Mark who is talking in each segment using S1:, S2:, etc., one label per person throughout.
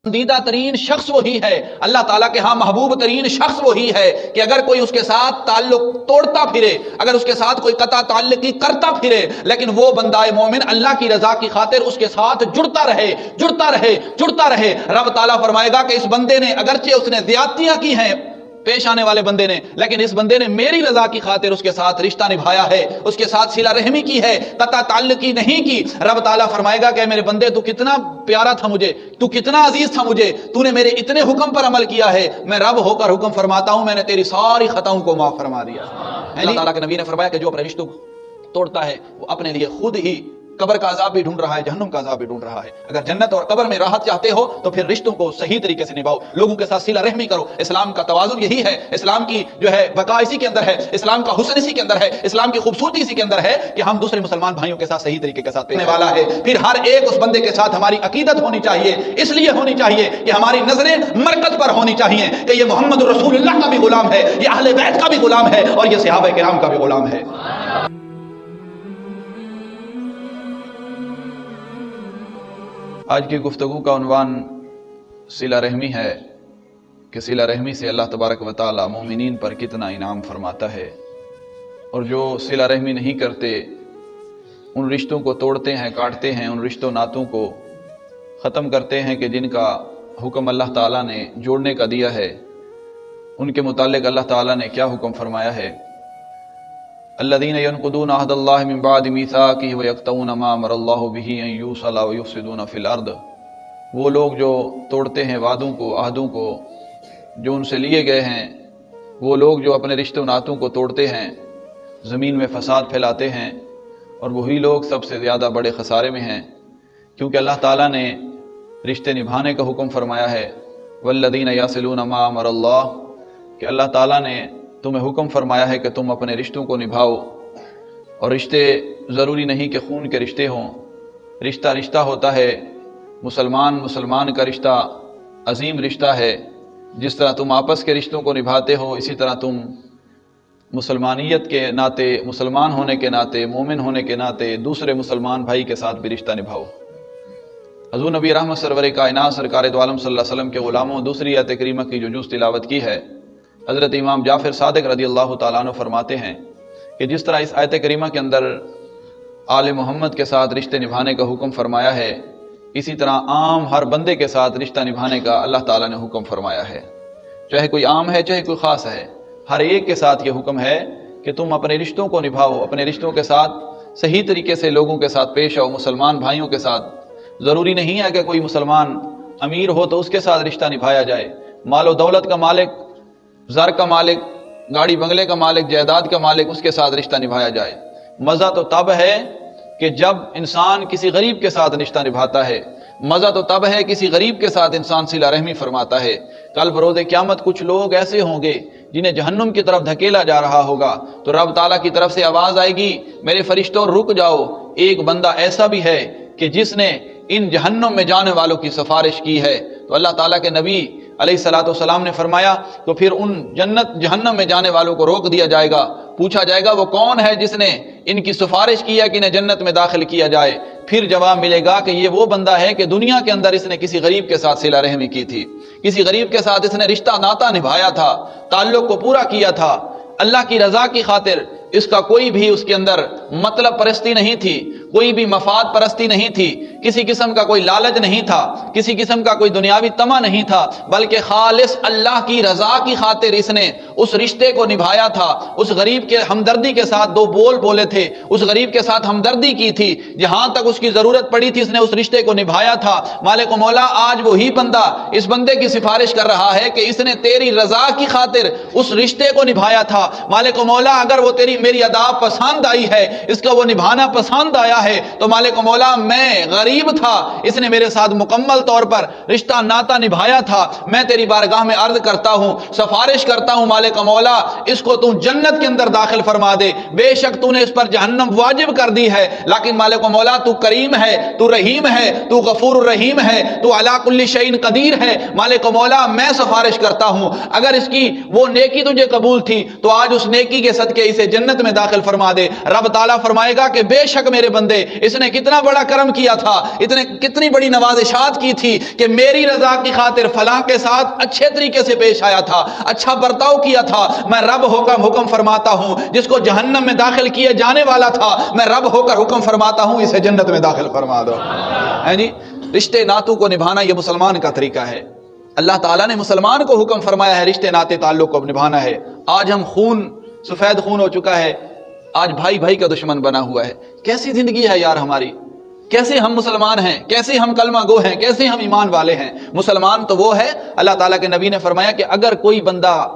S1: پسندیدہ ترین شخص وہی ہے، اللہ تعالیٰ کے ہاں محبوب ترین شخص وہی ہے کہ اگر کوئی اس کے ساتھ تعلق توڑتا پھرے، اگر اس کے ساتھ کوئی قطع تعلقی کرتا پھرے، لیکن وہ بندہ مومن اللہ کی رضا کی خاطر اس کے ساتھ جڑتا رہے جڑتا رہے جڑتا رہے، رب تعالیٰ فرمائے گا کہ اس بندے نے اگرچہ اس نے زیادتیاں کی ہیں پیش آنے والے بندے نے، لیکن اس بندے نے میری رضا کی خاطر اس کے ساتھ رشتہ نبھایا ہے، اس کے ساتھ صلہ رحمی کی ہے، قطع تعلقی نہیں کی۔ رب تعالیٰ فرمائے گا کہ میرے بندے تو کتنا پیارا تھا مجھے، تو کتنا عزیز تھا مجھے، تو نے میرے اتنے حکم پر عمل کیا ہے، میں رب ہو کر حکم فرماتا ہوں میں نے تیری ساری خطاؤں کو معاف فرما دیا۔ اللہ تعالیٰ کے نبی نے فرمایا کہ جو اپنے رشتوں کو توڑتا ہے وہ اپنے لیے خود ہی قبر کا عذاب بھی ڈھونڈ رہا ہے، جہنم کا عذاب بھی ڈھونڈ رہا ہے۔ اگر جنت اور قبر میں راحت چاہتے ہو تو پھر رشتوں کو صحیح طریقے سے نبھاؤ، لوگوں کے ساتھ صلہ رحمی کرو۔ اسلام کا توازن یہی ہے، اسلام کی جو ہے بقا اسی کے اندر ہے، اسلام کا حسن اسی کے اندر ہے، اسلام کی خوبصورتی اسی کے اندر ہے کہ ہم دوسرے مسلمان بھائیوں کے ساتھ صحیح طریقے کے ساتھ پینے والا ہے۔ پھر ہر ایک اس بندے کے ساتھ ہماری عقیدت ہونی چاہیے، اس لیے ہونی چاہیے کہ ہماری نظریں مرکز پر ہونی چاہیے کہ یہ محمد رسول اللہ کا بھی غلام ہے، یہ اہل بیت کا بھی غلام ہے، اور یہ صحابہ کرام کا بھی غلام ہے۔ آج کی گفتگو کا عنوان صلہ رحمی ہے کہ صلہ رحمی سے اللہ تبارک و تعالی مومنین پر کتنا انعام فرماتا ہے، اور جو صلہ رحمی نہیں کرتے ان رشتوں کو توڑتے ہیں، کاٹتے ہیں، ان رشتوں ناتوں کو ختم کرتے ہیں کہ جن کا حکم اللہ تعالیٰ نے جوڑنے کا دیا ہے، ان کے متعلق اللہ تعالیٰ نے کیا حکم فرمایا ہے۔ الذين ينقضون عهد الله من بعد ميثاقه ويقطعون ما امر الله به ان يوصل ويفسدون في الارض، وہ لوگ جو توڑتے ہیں وعدوں کو، عہدوں کو جو ان سے لیے گئے ہیں، وہ لوگ جو اپنے رشتوں ناتوں کو توڑتے ہیں، زمین میں فساد پھیلاتے ہیں، اور وہی لوگ سب سے زیادہ بڑے خسارے میں ہیں، کیونکہ اللہ تعالیٰ نے رشتے نبھانے کا حکم فرمایا ہے۔ والذین یصلون ما امر اللہ، کہ اللہ تعالیٰ نے تمہیں حکم فرمایا ہے کہ تم اپنے رشتوں کو نبھاؤ، اور رشتے ضروری نہیں کہ خون کے رشتے ہوں، رشتہ رشتہ ہوتا ہے، مسلمان کا رشتہ عظیم رشتہ ہے، جس طرح تم آپس کے رشتوں کو نبھاتے ہو اسی طرح تم مسلمانیت کے ناطے، مسلمان ہونے کے ناطے، مومن ہونے کے ناطے دوسرے مسلمان بھائی کے ساتھ بھی رشتہ نبھاؤ۔ حضور نبی رحمت سرور کائنات سرکار دو عالم صلی اللہ علیہ وسلم کے غلاموں دوسری آیت کریمہ کی جو جز تلاوت کی ہے، حضرت امام جعفر صادق رضی اللہ تعالیٰ عنہ فرماتے ہیں کہ جس طرح اس آیت کریمہ کے اندر آل محمد کے ساتھ رشتے نبھانے کا حکم فرمایا ہے، اسی طرح عام ہر بندے کے ساتھ رشتہ نبھانے کا اللہ تعالیٰ نے حکم فرمایا ہے، چاہے کوئی عام ہے چاہے کوئی خاص ہے، ہر ایک کے ساتھ یہ حکم ہے کہ تم اپنے رشتوں کو نبھاؤ، اپنے رشتوں کے ساتھ صحیح طریقے سے لوگوں کے ساتھ پیش آؤ، مسلمان بھائیوں کے ساتھ۔ ضروری نہیں ہے کہ کوئی مسلمان امیر ہو تو اس کے ساتھ رشتہ نبھایا جائے، مال و دولت کا مالک، زر کا مالک، گاڑی بنگلے کا مالک، جائیداد کا مالک، اس کے ساتھ رشتہ نبھایا جائے۔ مزہ تو تب ہے کہ جب انسان کسی غریب کے ساتھ رشتہ نبھاتا ہے، مزہ تو تب ہے کسی غریب کے ساتھ انسان صلہ رحمی فرماتا ہے۔ کل بروز قیامت کچھ لوگ ایسے ہوں گے جنہیں جہنم کی طرف دھکیلا جا رہا ہوگا، تو رب تعالیٰ کی طرف سے آواز آئے گی، میرے فرشتوں رک جاؤ، ایک بندہ ایسا بھی ہے کہ جس نے ان جہنم میں جانے والوں کی سفارش کی ہے۔ تو اللہ تعالیٰ کے نبی علیہ الصلوۃ والسلام نے فرمایا تو پھر ان جہنم میں جانے والوں کو روک دیا جائے گا، پوچھا جائے گا وہ کون ہے جس نے ان کی سفارش کی ہے کہ انہیں جنت میں داخل کیا جائے؟ پھر جواب ملے گا کہ یہ وہ بندہ ہے کہ دنیا کے اندر اس نے کسی غریب کے ساتھ صلہ رحمی کی تھی، کسی غریب کے ساتھ اس نے رشتہ ناتا نبھایا تھا، تعلق کو پورا کیا تھا، اللہ کی رضا کی خاطر اس کا کوئی بھی اس کے اندر مطلب پرستی نہیں تھی، کوئی بھی مفاد پرستی نہیں تھی، کسی قسم کا کوئی لالچ نہیں تھا، کسی قسم کا کوئی دنیاوی طمع نہیں تھا، بلکہ خالص اللہ کی رضا کی خاطر اس نے اس رشتے کو نبھایا تھا، اس غریب کے ہمدردی کے ساتھ دو بول بولے تھے، اس غریب کے ساتھ ہمدردی کی تھی، جہاں تک اس کی ضرورت پڑی تھی اس نے اس رشتے کو نبھایا تھا۔ مالک و مولا آج وہی بندہ اس بندے کی سفارش کر رہا ہے کہ اس نے تیری رضا کی خاطر اس رشتے کو نبھایا تھا۔ مالک و مولا اگر وہ میری ادا پسند آئی ہے، اس کا وہ نبھانا پسند آیا ہے، تو مالک و مولا میں غریب تھا، اس نے میرے ساتھ مکمل طور پر رشتہ ناتا نبھایا تھا، میں تیری بارگاہ میں عرض کرتا ہوں، سفارش کرتا ہوں مالک و مولا اس کو تو جنت کے اندر داخل فرما دے، بے شک تو نے اس پر جہنم واجب کر دی ہے، لیکن مالک و مولا تو کریم ہے، تو رحیم ہے، تو غفور الرحیم ہے، تو علی کل شیء قدیر ہے، مالک و مولا میں سفارش کرتا ہوں اگر اس کی وہ نیکی تجھے قبول تھی تو آج اس نیکی کے صدقے اسے جنت میں داخل فرما دے۔ رب تعالیٰ فرمائے گا کہ بے شک میرے بندے اس نے کتنا بڑا کرم کیا تھا، اتنے کتنی بڑی نوازشات کی تھی کہ میری رضا کی خاطر فلاں کے ساتھ اچھے طریقے سے پیش آیا تھا، اچھا برتاؤ کیا تھا، میں رب ہو کر حکم فرماتا ہوں جس کو جہنم میں داخل کیے جانے والا تھا میں رب ہو کر حکم فرماتا ہوں اسے جنت میں داخل فرما دو۔ جی رشتے ناتوں کو نبھانا یہ مسلمان کا طریقہ ہے۔ اللہ تعالیٰ نے مسلمان کو حکم فرمایا ہے رشتے ناتے تعلق کو نبھانا ہے۔ آج ہم سفید خون ہو چکا ہے، آج بھائی بھائی کا دشمن بنا ہوا ہے۔ کیسی زندگی ہے یار ہماری، کیسے ہم مسلمان ہیں، کیسے ہم کلمہ گو ہیں، کیسے ہم ایمان والے ہیں۔ مسلمان تو وہ ہے، اللہ تعالیٰ کے نبی نے فرمایا کہ اگر کوئی بندہ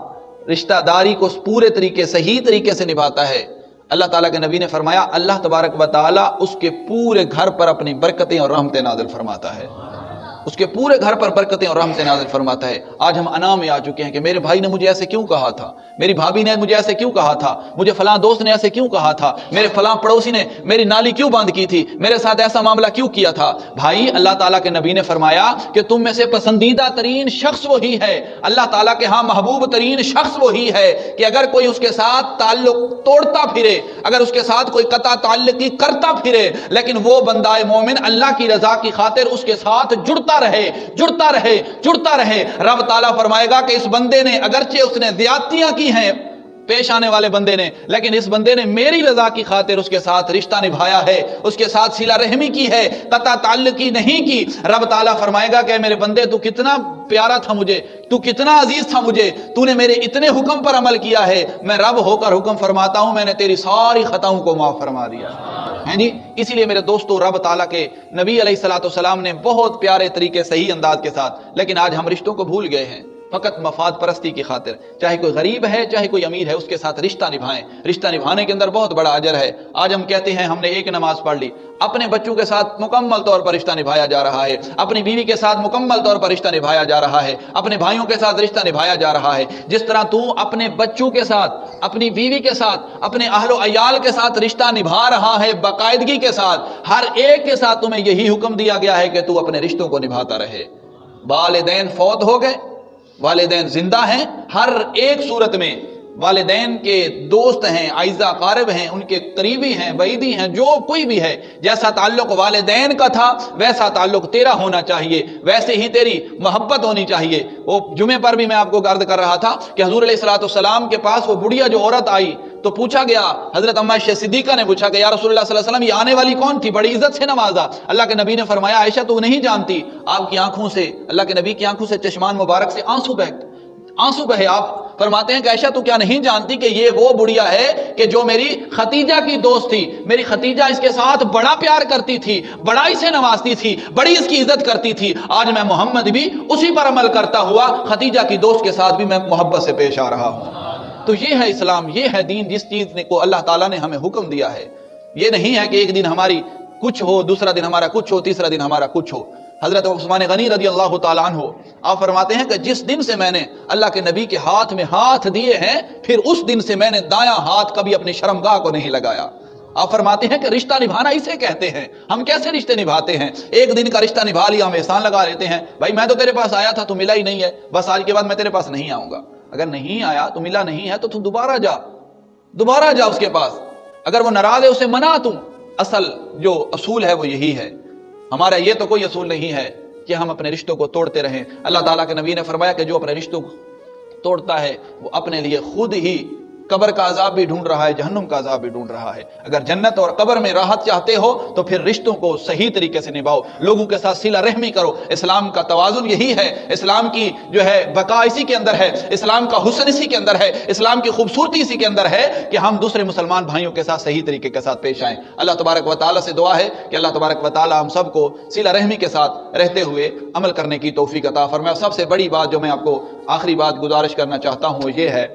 S1: رشتہ داری کو پورے طریقے صحیح طریقے سے نبھاتا ہے، اللہ تعالیٰ کے نبی نے فرمایا اللہ تبارک و تعالیٰ اس کے پورے گھر پر اپنی برکتیں اور رحمتیں نازل فرماتا ہے، اس کے پورے گھر پر برکتیں اور رحمتیں نازل فرماتا ہے۔ آج ہم انا میں آ چکے ہیں کہ میرے بھائی نے مجھے ایسے کیوں کہا تھا، میری بھابھی نے مجھے ایسے کیوں کہا تھا، مجھے فلاں دوست نے ایسے کیوں کہا تھا، میرے فلاں پڑوسی نے میری نالی کیوں بند کی تھی، میرے ساتھ ایسا معاملہ کیوں کیا تھا۔ بھائی اللہ تعالیٰ کے نبی نے فرمایا کہ تم میں سے پسندیدہ ترین شخص وہی ہے، اللہ تعالیٰ کے ہاں محبوب ترین شخص وہی ہے کہ اگر کوئی اس کے ساتھ تعلق توڑتا پھرے، اگر اس کے ساتھ کوئی قطع تعلقی کرتا پھرے، لیکن وہ بندہ مومن اللہ کی رضا کی خاطر اس کے ساتھ جڑتا رہے۔ رب تعالیٰ فرمائے گا کہ اس بندے نے اگرچہ اس نے زیادتیاں کی ہیں پیش آنے والے بندے نے، لیکن اس بندے نے میری رضا کی خاطر اس کے ساتھ رشتہ نبھایا ہے، اس کے ساتھ صلہ رحمی کی ہے، قطع تعلقی نہیں کی۔ رب تعالیٰ فرمائے گا کہ میرے بندے تو کتنا پیارا تھا مجھے، تو کتنا عزیز تھا مجھے، تو نے میرے اتنے حکم پر عمل کیا ہے، میں رب ہو کر حکم فرماتا ہوں میں نے تیری ساری خطاؤں کو معاف فرما دیا ہے جی۔ اسی لیے میرے دوستو رب تعالیٰ کے نبی علیہ السلام نے بہت پیارے طریقے صحیح انداز کے ساتھ، لیکن آج ہم رشتوں کو بھول گئے ہیں فقط مفاد پرستی کی خاطر۔ چاہے کوئی غریب ہے چاہے کوئی امیر ہے، اس کے ساتھ رشتہ نبھائیں، رشتہ نبھانے کے اندر بہت بڑا اجر ہے۔ آج ہم کہتے ہیں ہم نے ایک نماز پڑھ لی، اپنے بچوں کے ساتھ مکمل طور پر رشتہ نبھایا جا رہا ہے، اپنی بیوی کے ساتھ مکمل طور پر رشتہ نبھایا جا رہا ہے، اپنے بھائیوں کے ساتھ رشتہ نبھایا جا رہا ہے۔ جس طرح تو اپنے بچوں کے ساتھ، اپنی بیوی کے ساتھ، اپنے اہل و عیال کے ساتھ رشتہ نبھا رہا ہے باقاعدگی کے ساتھ، ہر ایک کے ساتھ تمہیں یہی حکم دیا گیا ہے کہ تو اپنے رشتوں کو نبھاتا رہے۔ والدین فوت ہو گئے، والدین زندہ ہیں، ہر ایک صورت میں والدین کے دوست ہیں، اعزا قارب ہیں، ان کے قریبی ہیں، بعیدی ہیں، جو کوئی بھی ہے، جیسا تعلق والدین کا تھا ویسا تعلق تیرا ہونا چاہیے، ویسے ہی تیری محبت ہونی چاہیے۔ وہ جمعے پر بھی میں آپ کو عرض کر رہا تھا کہ حضور علیہ السلام کے پاس وہ بڑھیا جو عورت آئی تو پوچھا گیا، حضرت اماں عائشہ صدیقہ نے پوچھا کہ یا رسول اللہ صلی اللہ علیہ وسلم یہ آنے والی کون تھی، بڑی عزت سے نوازا۔ اللہ کے نبی نے فرمایا عائشہ تو نہیں جانتی، آپ کی آنکھوں سے، اللہ کے نبی کی آنکھوں سے، چشمان مبارک سے آنسو بہے۔ آپ فرماتے ہیں کہ عائشہ تو کیا نہیں جانتی کہ یہ وہ بڑھیا ہے کہ جو میری ختیجہ کی دوست تھی، میری ختیجہ اس کے ساتھ بڑا پیار کرتی تھی، بڑا اسے نوازتی تھی، بڑی اس کی عزت کرتی تھی، آج میں محمد بھی اسی پر عمل کرتا ہوا ختیجہ کی دوست کے ساتھ بھی میں محبت سے پیش آ رہا ہوں۔ تو یہ ہے اسلام، یہ ہے دین، جس چیز کو اللہ تعالیٰ نے ہمیں حکم دیا ہے۔ یہ نہیں ہے کہ ایک دن ہماری کچھ ہو، دوسرا دن ہمارا کچھ ہو، تیسرا دن ہمارا کچھ ہو۔ حضرت عثمان غنی رضی اللہ تعالیٰ عنہ آپ فرماتے ہیں کہ جس دن سے میں نے اللہ کے نبی کے ہاتھ میں ہاتھ دیے ہیں، پھر اس دن سے میں نے دایاں ہاتھ کبھی اپنی شرمگاہ کو نہیں لگایا۔ آپ فرماتے ہیں کہ رشتہ نبھانا اسے کہتے ہیں۔ ہم کیسے رشتے نبھاتے ہیں؟ ایک دن کا رشتہ نبھا لیا ہم احسان لگا لیتے ہیں، بھائی میں تو تیرے پاس آیا تھا تو ملا ہی نہیں ہے، بس آج کے بعد میں تیرے پاس نہیں آؤں گا۔ اگر نہیں آیا تو ملا نہیں ہے تو تم دوبارہ جا اس کے پاس، اگر وہ ناراض ہے اسے منا تم۔ اصل جو اصول ہے وہ یہی ہے، ہمارا یہ تو کوئی اصول نہیں ہے کہ ہم اپنے رشتوں کو توڑتے رہیں۔ اللہ تعالیٰ کے نبی نے فرمایا کہ جو اپنے رشتوں کو توڑتا ہے وہ اپنے لیے خود ہی قبر کا عذاب بھی ڈھونڈ رہا ہے، جہنم کا عذاب بھی ڈھونڈ رہا ہے۔ اگر جنت اور قبر میں راحت چاہتے ہو تو پھر رشتوں کو صحیح طریقے سے نبھاؤ، لوگوں کے ساتھ صلہ رحمی کرو۔ اسلام کا توازن یہی ہے، اسلام کی جو ہے بقا اسی کے اندر ہے، اسلام کا حسن اسی کے اندر ہے، اسلام کی خوبصورتی اسی کے اندر ہے کہ ہم دوسرے مسلمان بھائیوں کے ساتھ صحیح طریقے کے ساتھ پیش آئیں۔ اللہ تبارک و تعالیٰ سے دعا ہے کہ اللہ تبارک و تعالیٰ ہم سب کو صلہ رحمی کے ساتھ رہتے ہوئے عمل کرنے کی توفیق عطا فرمائے۔ سب سے بڑی بات جو میں آپ کو آخری بات گزارش کرنا چاہتا ہوں یہ ہے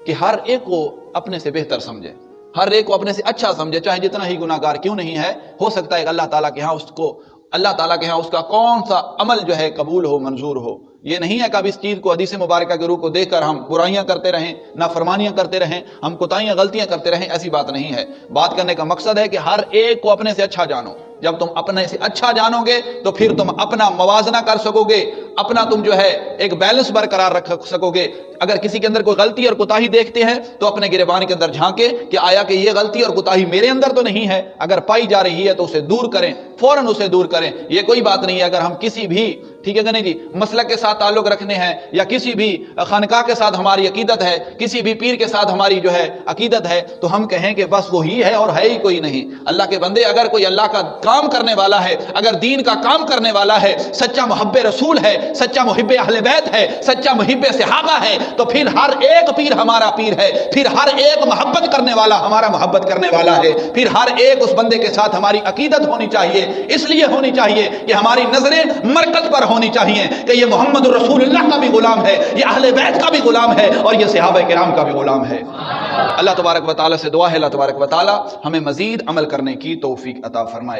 S1: کہ ہر ایک کو اپنے سے بہتر سمجھے، ہر ایک کو اپنے سے اچھا سمجھے، چاہے جتنا ہی گناہ گار کیوں نہیں ہے۔ ہو سکتا ہے کہ اللہ تعالیٰ کے ہاں اس کا کون سا عمل جو ہے قبول ہو، منظور ہو، یہ نہیں ہے کہ اب اس چیز کو حدیث مبارکہ کے روح کو دیکھ کر ہم برائیاں کرتے رہیں، نافرمانیاں کرتے رہیں، ہم کوتاہیاں غلطیاں کرتے رہیں، ایسی بات نہیں ہے۔ بات کرنے کا مقصد ہے کہ ہر ایک کو اپنے سے اچھا جانو۔ جب تم اپنے سے اچھا جانو گے تو پھر تم اپنا موازنہ کر سکو گے، اپنا تم جو ہے ایک بیلنس برقرار رکھ سکو گے۔ اگر کسی کے اندر کوئی غلطی اور کوتاہی دیکھتے ہیں تو اپنے گریبان کے اندر جھانکے کہ آیا کہ یہ غلطی اور کوتاہی میرے اندر تو نہیں ہے، اگر پائی جا رہی ہے تو اسے دور کریں، فوراً اسے دور کریں۔ یہ کوئی بات نہیں ہے اگر ہم کسی بھی، ٹھیک ہے کہ نہیں جی، مسلک کے ساتھ تعلق رکھنے ہیں یا کسی بھی خانقاہ کے ساتھ ہماری عقیدت ہے، کسی بھی پیر کے ساتھ ہماری جو ہے عقیدت ہے، تو ہم کہیں کہ بس وہی ہے اور ہے ہی کوئی نہیں۔ اللہ کے بندے، اگر کوئی اللہ کا کام کرنے والا ہے، اگر دین کا کام کرنے والا ہے، سچا محب رسول ہے، سچا محب اہل بیت ہے، سچا محب صحابہ ہے، تو پھر ہر ایک پیر ہمارا پیر ہے، پھر ہر ایک محبت کرنے والا ہمارا محبت کرنے والا ہے، پھر ہر ایک اس بندے کے ساتھ ہماری عقیدت ہونی چاہیے۔ اس لیے ہونی چاہیے کہ ہماری نظریں مرکز پر ہونی چاہیے کہ یہ محمد رسول اللہ کا بھی غلام ہے، یہ اہل بیت کا بھی غلام ہے، اور یہ صحابہ کرام کا بھی غلام ہے۔ اللہ تبارک و تعالیٰ سے دعا ہے اللہ تبارک و تعالیٰ ہمیں مزید عمل کرنے کی توفیق عطا فرمائے۔